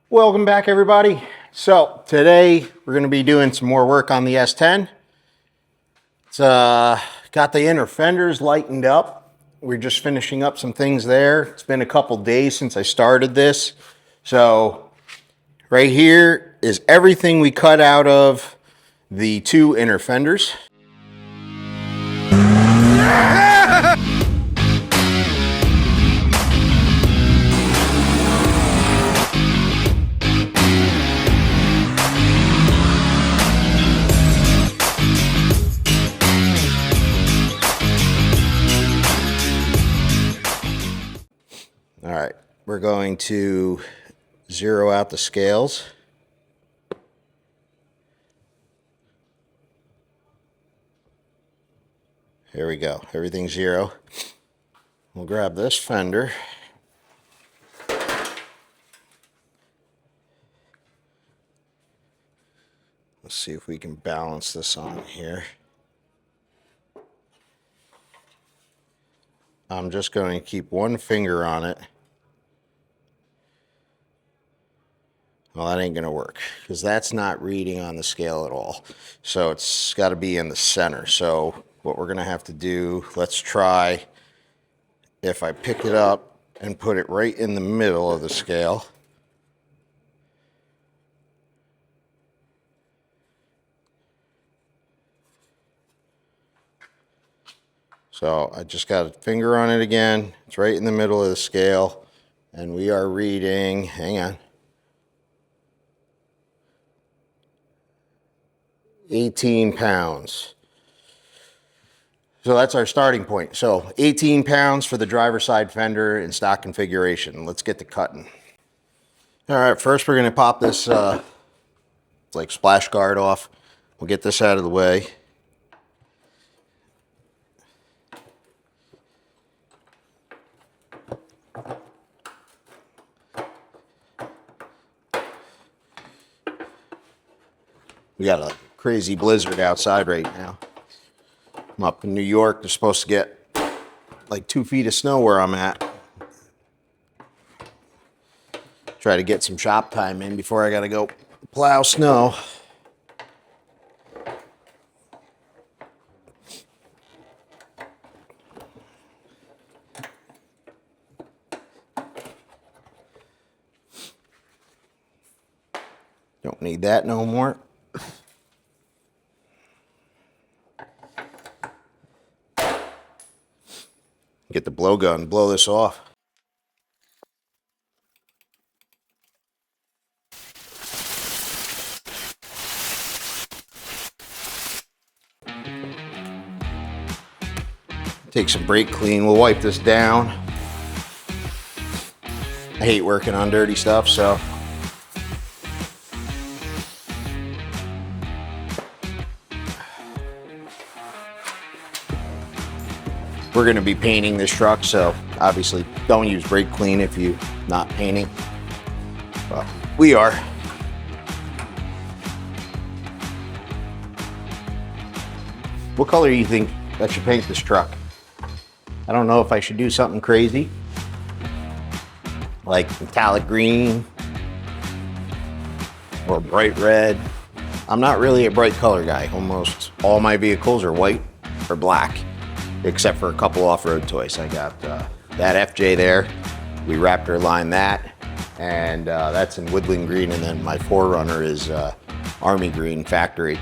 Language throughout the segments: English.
Welcome back, everybody. So today we're going to be doing some more work on the S10. It's got the inner fenders lightened up. We're just finishing up some things there. It's been a couple days since I started this. So right here is everything we cut out of the two inner fenders. All right, we're going to zero out the scales. Here we go, everything's zero. We'll grab this fender. Let's see if we can balance this on here. I'm just going to keep one finger on it. Well, that ain't gonna work because that's not reading on the scale at all. So it's got to be in the center. So what we're gonna have to do, let's try if I pick it up and put it right in the middle of the scale. So I just got a finger on it again. It's right in the middle of the scale. And we are reading, hang on, 18 pounds. So that's our starting point. So 18 pounds for the driver's side fender in stock configuration. Let's get to cutting. All right, first we're gonna pop this like splash guard off. We'll get this out of the way. We got a crazy blizzard outside right now. I'm up in New York. They're supposed to get like 2 feet of snow where I'm at. Try to get some shop time in before I gotta go plow snow. Don't need that no more. Get the blowgun, blow this off. Take some brake clean, we'll wipe this down. I hate working on dirty stuff, so. We're gonna be painting this truck, so obviously don't use brake clean if you're not painting. But we are. What color do you think I should paint this truck? I don't know if I should do something crazy, like metallic green or bright red. I'm not really a bright color guy. Almost all my vehicles are white or black, except for a couple off-road toys. I got that FJ there. We Raptor line that, and that's in woodland green, and then my 4Runner is army green factory.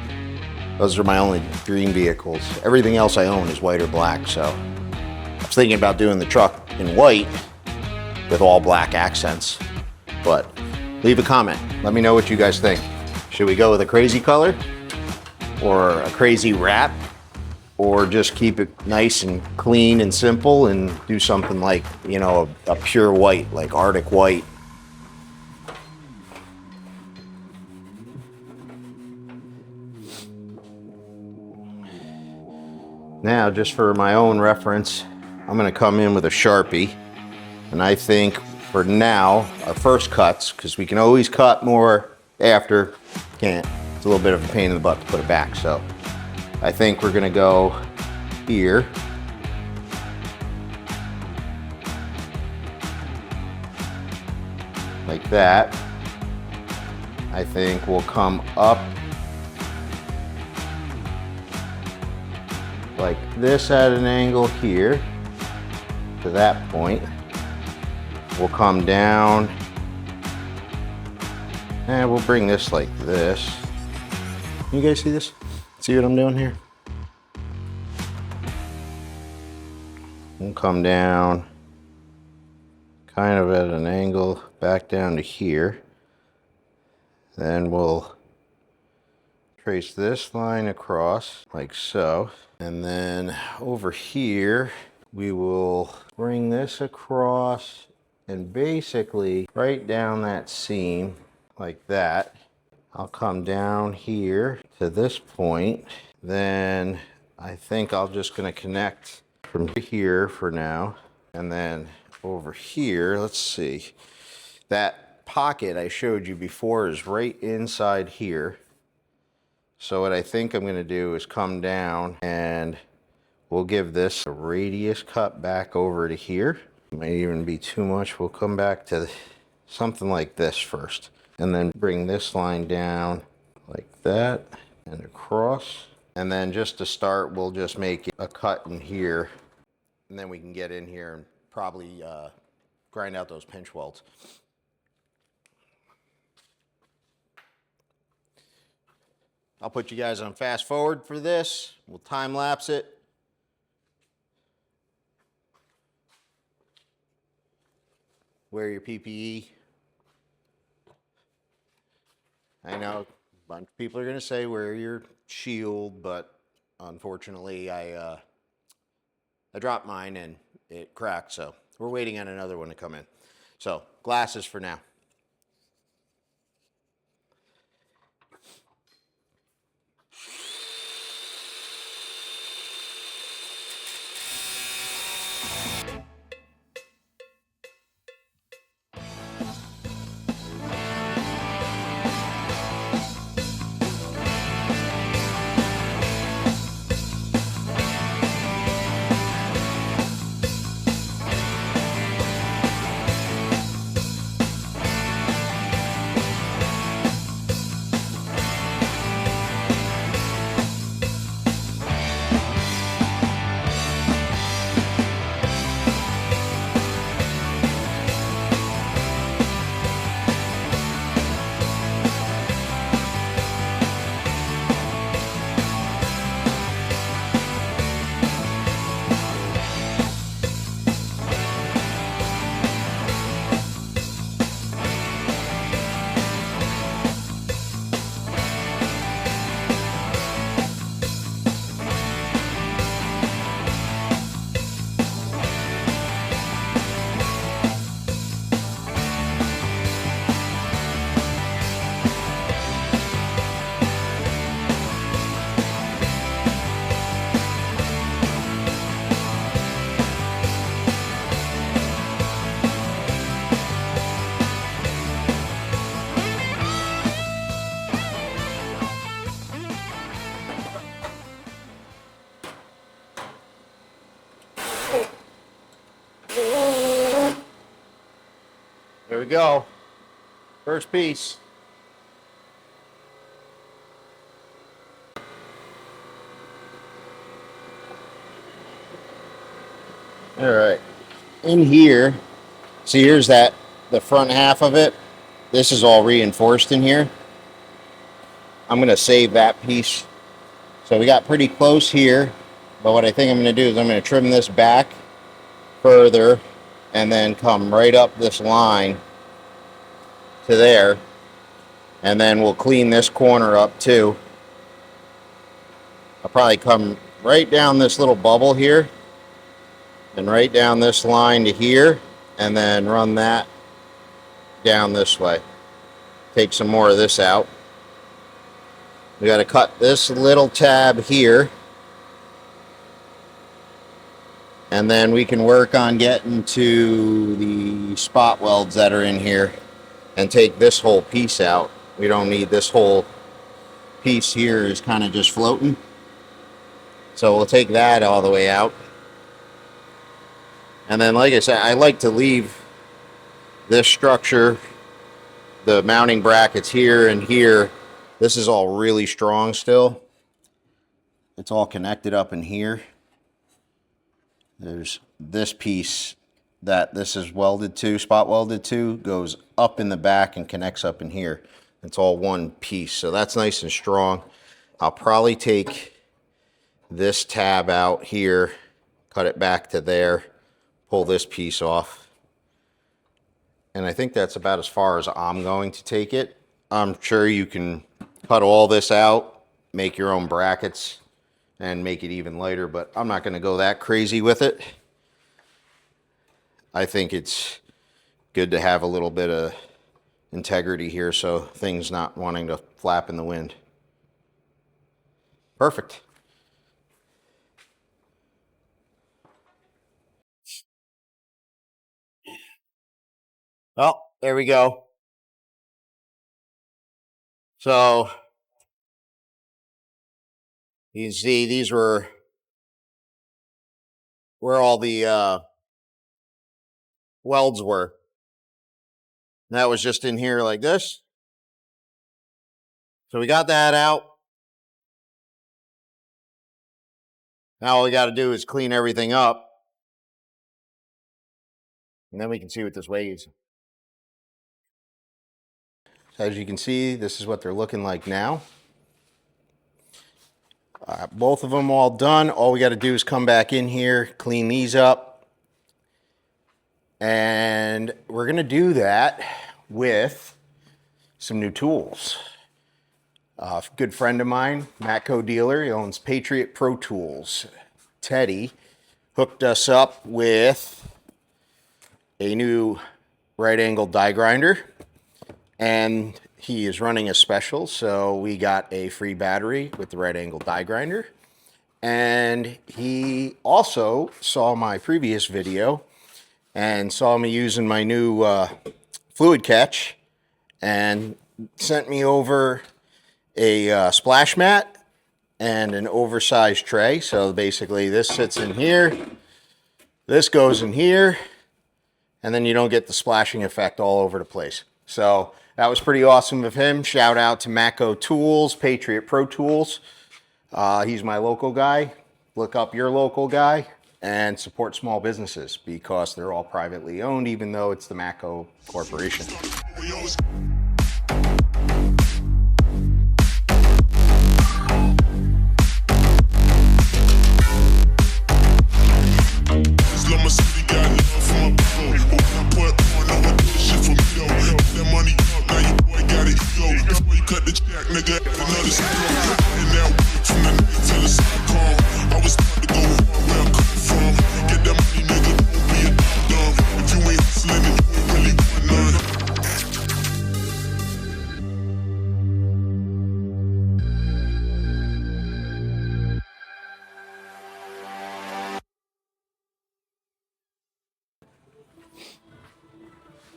Those are my only green vehicles. Everything else I own is white or black, so I was thinking about doing the truck in white with all black accents, but leave a comment. Let me know what you guys think. Should we go with a crazy color or a crazy wrap? Or just keep it nice and clean and simple and do something like, you know, a pure white, like Arctic white. Now, just for my own reference, I'm gonna come in with a Sharpie. And I think for now, our first cuts, because we can always cut more after, can't. It's a little bit of a pain in the butt to put it back, so. I think we're gonna go here. Like that. I think we'll come up like this at an angle here to that point. We'll come down and we'll bring this like this. You guys see this? See what I'm doing here? We'll come down kind of at an angle back down to here. Then we'll trace this line across like so. And then over here, we will bring this across and basically right down that seam like that. I'll come down here to this point. Then I think I'm just gonna connect from here for now. And then over here, let's see. That pocket I showed you before is right inside here. So what I think I'm gonna do is come down and we'll give this a radius cut back over to here. Might even be too much. We'll come back to something like this first. And then bring this line down like that and across. And then just to start, we'll just make a cut in here. And then we can get in here and probably grind out those pinch welds. I'll put you guys on fast forward for this. We'll time lapse it. Wear your PPE. I know a bunch of people are going to say wear your shield, but unfortunately I dropped mine and it cracked, so we're waiting on another one to come in. So glasses for now. There we go. First piece. All right. In here, see here's the front half of it. This is all reinforced in here. I'm going to save that piece. So we got pretty close here, but what I think I'm going to do is I'm going to trim this back further and then come right up this line to there, and then we'll clean this corner up too. I'll probably come right down this little bubble here and right down this line to here, and then run that down this way. Take some more of this out. We got to cut this little tab here, and then we can work on getting to the spot welds that are in here and take this whole piece out. We don't need this whole piece here is kind of just floating. So we'll take that all the way out. And then, like I said, I like to leave this structure the mounting brackets here and here, this is all really strong still. It's all connected up in here. There's this piece that this is welded to, spot welded to, goes up in the back and connects up in here. It's all one piece, so that's nice and strong. I'll probably take this tab out here, cut it back to there, pull this piece off. And I think that's about as far as I'm going to take it. I'm sure you can cut all this out, make your own brackets, and make it even lighter, but I'm not going to go that crazy with it. I think it's good to have a little bit of integrity here so things not wanting to flap in the wind. Perfect. Well, there we go. So you can see these were where all the welds were. And that was just in here like this. So we got that out. Now all we got to do is clean everything up. And then we can see what this weighs. So as you can see, this is what they're looking like now. Both of them all done. All we got to do is come back in here, clean these up. And we're going to do that with some new tools. A good friend of mine, Matco dealer, he owns Patriot Pro Tools. Teddy hooked us up with a new right angle die grinder, and he is running a special, so we got a free battery with the right angle die grinder. And he also saw my previous video and saw me using my new fluid catch and sent me over a splash mat and an oversized tray. So basically this sits in here, this goes in here, and then you don't get the splashing effect all over the place. So that was pretty awesome of him. Shout out to Matco Tools, Patriot Pro Tools. He's my local guy. Look up your local guy and support small businesses because they're all privately owned, even though it's the Matco Corporation.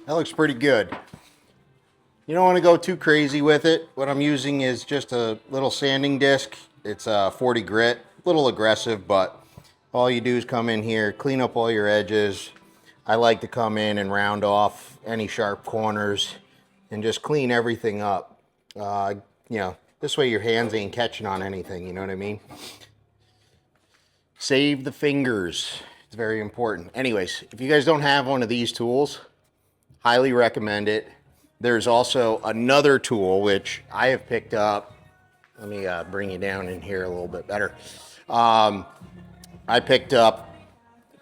That looks pretty good. You don't want to go too crazy with it. What I'm using is just a little sanding disc. It's a 40 grit, a little aggressive, but all you do is come in here, clean up all your edges. I like to come in and round off any sharp corners and just clean everything up. You know, this way your hands ain't catching on anything, you know what I mean? Save the fingers. It's very important. Anyways, if you guys don't have one of these tools, highly recommend it. There's also another tool which I have picked up. Let me bring you down in here a little bit better. I picked up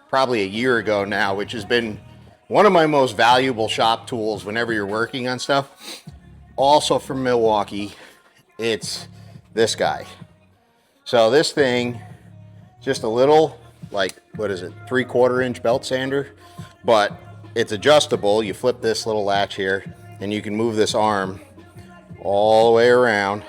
probably a year ago now, which has been one of my most valuable shop tools whenever you're working on stuff. Also from Milwaukee, it's this guy. So this thing, just a little, like, what is it, 3/4 inch belt sander, but it's adjustable. You flip this little latch here and you can move this arm all the way around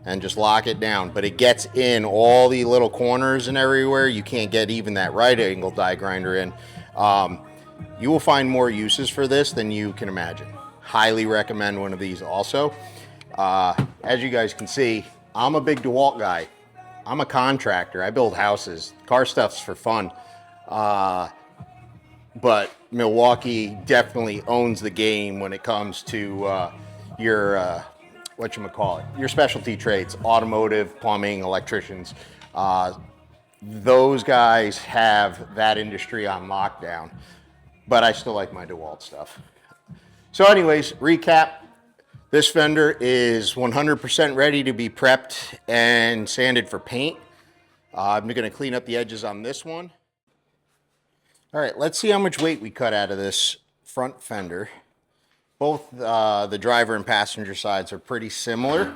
and just lock it down, but it gets in all the little corners and everywhere. You can't get even that right angle die grinder in. You will find more uses for this than you can imagine. Highly recommend one of these also. As you guys can see, I'm a big DeWalt guy. I'm a contractor. I build houses. Car stuff's for fun. But Milwaukee definitely owns the game when it comes to your whatchamacallit, your specialty trades, automotive, plumbing, electricians. Those guys have that industry on lockdown, but I still like my DeWalt stuff. So anyways, recap. This fender is 100% ready to be prepped and sanded for paint. I'm going to clean up the edges on this one. All right, let's see how much weight we cut out of this front fender. Both the driver and passenger sides are pretty similar.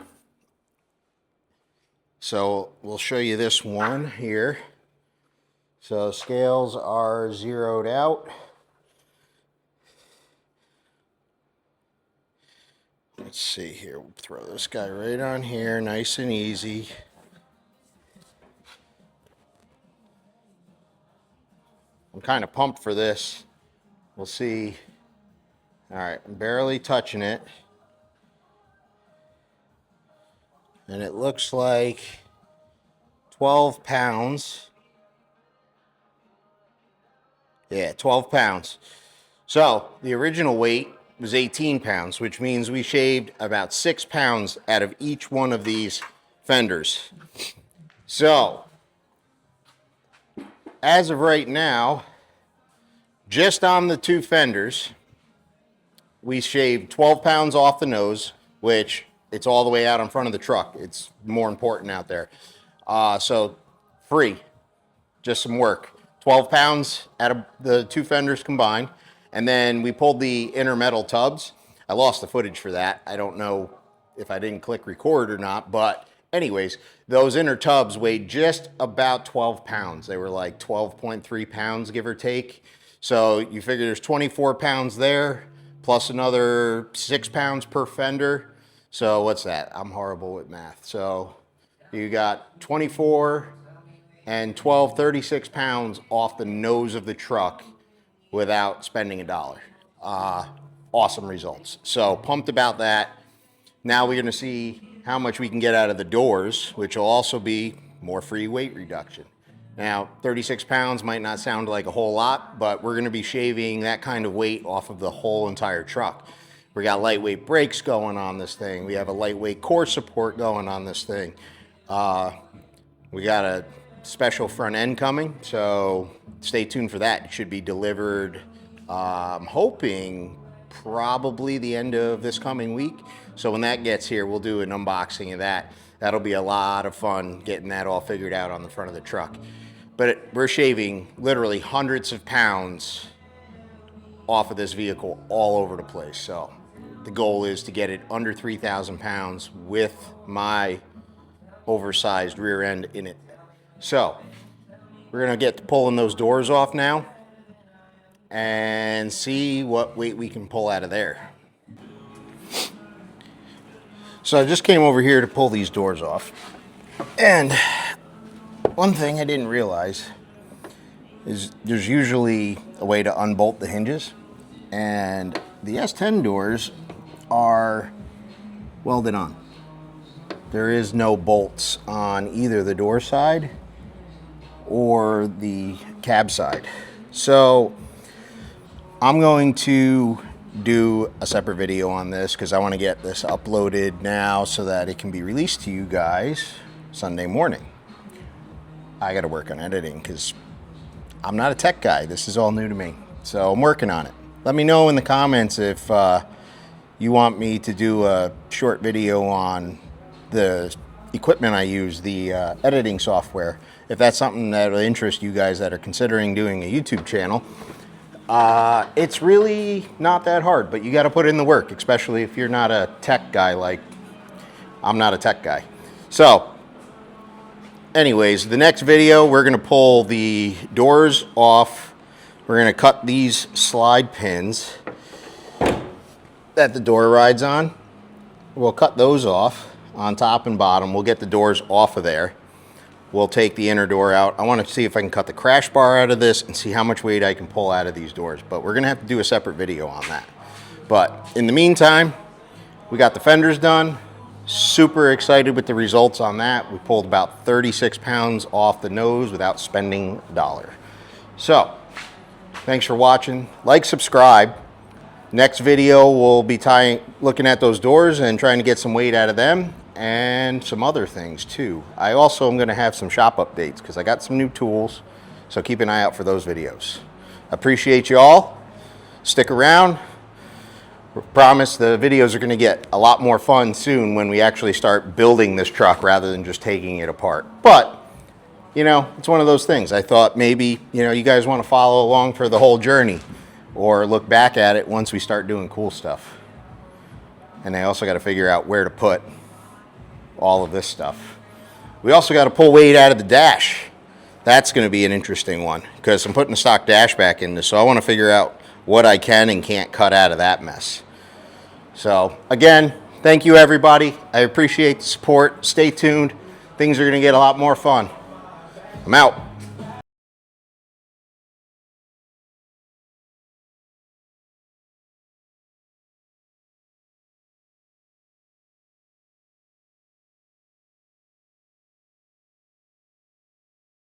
So we'll show you this one here. So scales are zeroed out. Let's see here, we'll throw this guy right on here, nice and easy. I'm kind of pumped for this. We'll see. All right, I'm barely touching it. And it looks like 12 pounds. Yeah, 12 pounds. So the original weight was 18 pounds, which means we shaved about 6 pounds out of each one of these fenders. So, as of right now, just on the 2 fenders, we shaved 12 pounds off the nose, which it's all the way out in front of the truck. It's more important out there. So, free, just some work. 12 pounds out of the 2 fenders combined. And then we pulled the inner metal tubs. I lost the footage for that. I don't know if I didn't click record or not, but anyways, those inner tubs weighed just about 12 pounds. They were like 12.3 pounds, give or take. So you figure there's 24 pounds there, plus another 6 pounds per fender. So what's that? I'm horrible with math. So you got 24 and 12, 36 pounds off the nose of the truck without spending $1. Awesome results. So pumped about that. Now we're gonna see how much we can get out of the doors, which will also be more free weight reduction. Now, 36 pounds might not sound like a whole lot, but we're gonna be shaving that kind of weight off of the whole entire truck. We got lightweight brakes going on this thing. We have a lightweight core support going on this thing. We got a special front end coming, so stay tuned for that. It should be delivered, I'm hoping probably the end of this coming week. So when that gets here, we'll do an unboxing of that. That'll be a lot of fun getting that all figured out on the front of the truck. But we're shaving literally hundreds of pounds off of this vehicle all over the place. So the goal is to get it under 3,000 pounds with my oversized rear end in it. So we're gonna get to pulling those doors off now and see what weight we can pull out of there. So I just came over here to pull these doors off. And one thing I didn't realize is there's usually a way to unbolt the hinges, and the S10 doors are welded on. There is no bolts on either the door side or the cab side. So I'm going to do a separate video on this because I want to get this uploaded now so that it can be released to you guys Sunday morning. I got to work on editing because I'm not a tech guy. This is all new to me. So I'm working on it. Let me know in the comments if you want me to do a short video on the equipment I use, the editing software. If that's something that will interest you guys that are considering doing a YouTube channel. It's really not that hard, but you got to put in the work, especially if you're not a tech guy like I'm not a tech guy. So anyways, the next video, we're going to pull the doors off. We're going to cut these slide pins that the door rides on. We'll cut those off on top and bottom. We'll get the doors off of there. We'll take the inner door out. I want to see if I can cut the crash bar out of this and see how much weight I can pull out of these doors. But we're going to have to do a separate video on that. But in the meantime, we got the fenders done. Super excited with the results on that. We pulled about 36 pounds off the nose without spending $1. So Thanks for watching. Like, subscribe. Next video, we'll be looking at those doors and trying to get some weight out of them and some other things too. I also am going to have some shop updates because I got some new tools, so keep an eye out for those videos. Appreciate you all. Stick around. Promise the videos are going to get a lot more fun soon when we actually start building this truck rather than just taking it apart. But, you know, it's one of those things. I thought maybe, you know, you guys want to follow along for the whole journey or look back at it once we start doing cool stuff. And I also got to figure out where to put all of this stuff. We also got to pull weight out of the dash. That's going to be an interesting one because I'm putting the stock dash back in this, so I want to figure out what I can and can't cut out of that mess. So again, thank you everybody. I appreciate the support. Stay tuned. Things are going to get a lot more fun. I'm out.